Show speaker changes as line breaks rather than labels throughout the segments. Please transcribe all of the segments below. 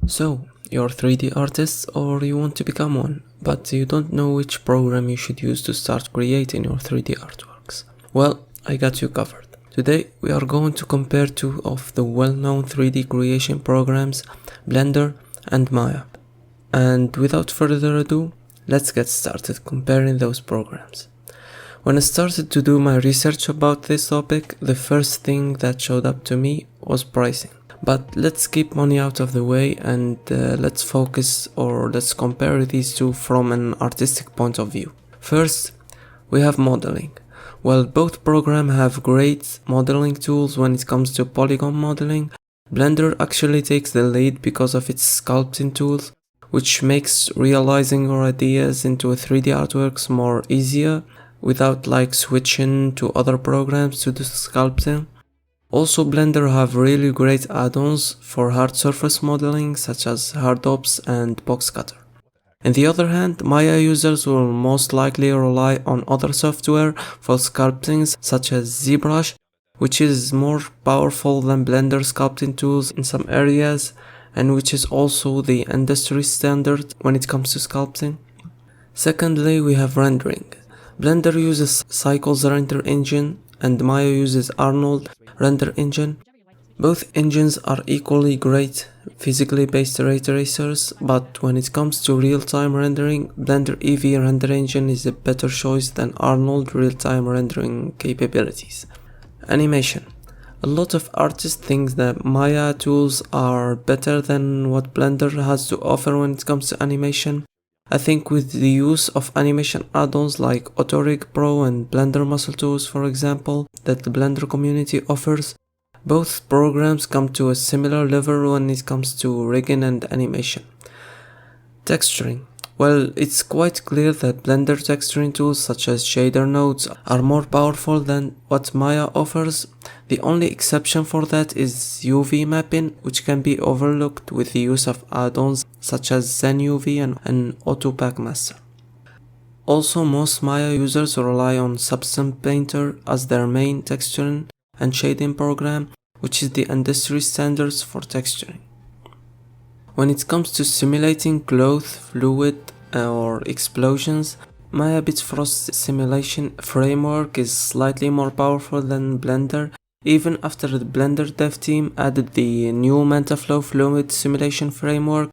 So, you're a 3D artist or you want to become one, but you don't know which program you should use to start creating your 3D artworks. Well, I got you covered. Today, we are going to compare two of the well-known 3D creation programs, Blender and Maya. And without further ado, let's get started comparing those programs. When I started to do my research about this topic, the first thing that showed up to me was pricing. But let's keep money out of the way and let's compare these two from an artistic point of view. First, we have modeling. While both programs have great modeling tools when it comes to polygon modeling, Blender actually takes the lead because of its sculpting tools, which makes realizing your ideas into a 3D artworks more easier without switching to other programs to do sculpting. Also, Blender have really great add-ons for hard surface modeling such as HardOps and Box Cutter. On the other hand, Maya users will most likely rely on other software for sculpting such as ZBrush, which is more powerful than Blender sculpting tools in some areas and which is also the industry standard when it comes to sculpting. Secondly, we have rendering. Blender uses Cycles render engine and Maya uses Arnold render engine. Both engines are equally great physically based ray tracers, but when it comes to real-time rendering, Blender Eevee render engine is a better choice than Arnold real-time rendering capabilities. Animation. A lot of artists think that Maya tools are better than what Blender has to offer when it comes to animation. I think with the use of animation add-ons like AutoRig Pro and Blender Muscle Tools, for example, that the Blender community offers, both programs come to a similar level when it comes to rigging and animation. Texturing. Well, it's quite clear that Blender texturing tools such as shader nodes are more powerful than what Maya offers. The only exception for that is UV mapping, which can be overlooked with the use of add-ons such as ZenUV and AutoPack Master. Also, most Maya users rely on Substance Painter as their main texturing and shading program, which is the industry standards for texturing. When it comes to simulating cloth, fluid, or explosions, Maya Bitfrost simulation framework is slightly more powerful than Blender, even after the Blender dev team added the new MantaFlow fluid simulation framework.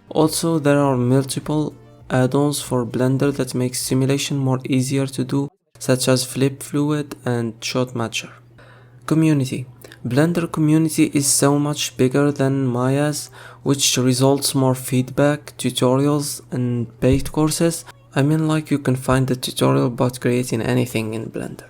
Also, there are multiple add-ons for Blender that make simulation more easier to do, such as Flip Fluid and Shot Matcher. Community. Blender community is so much bigger than Maya's, which results more feedback, tutorials, and paid courses. You can find a tutorial about creating anything in Blender.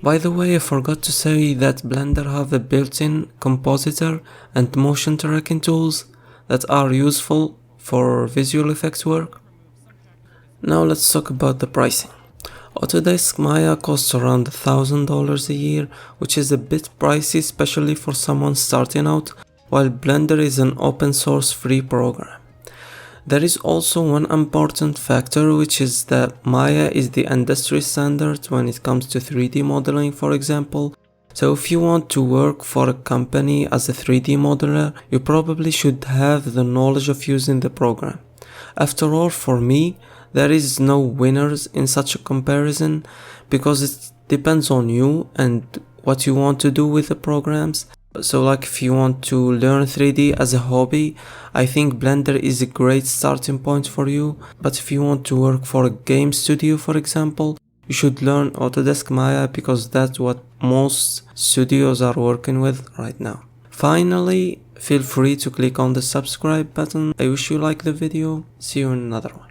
By the way, I forgot to say that Blender have a built-in compositor and motion tracking tools that are useful for visual effects work. Now let's talk about the pricing. Autodesk Maya costs around $1,000 a year, which is a bit pricey, especially for someone starting out, while Blender is an open source free program. There is also one important factor, which is that Maya is the industry standard when it comes to 3D modeling, for example. So if you want to work for a company as a 3D modeler, you probably should have the knowledge of using the program. After all, for me, there is no winners in such a comparison because it depends on you and what you want to do with the programs. So if you want to learn 3D as a hobby, I think Blender is a great starting point for you. But if you want to work for a game studio, for example, you should learn Autodesk Maya because that's what most studios are working with right now. Finally, feel free to click on the subscribe button. I wish you liked the video. See you in another one.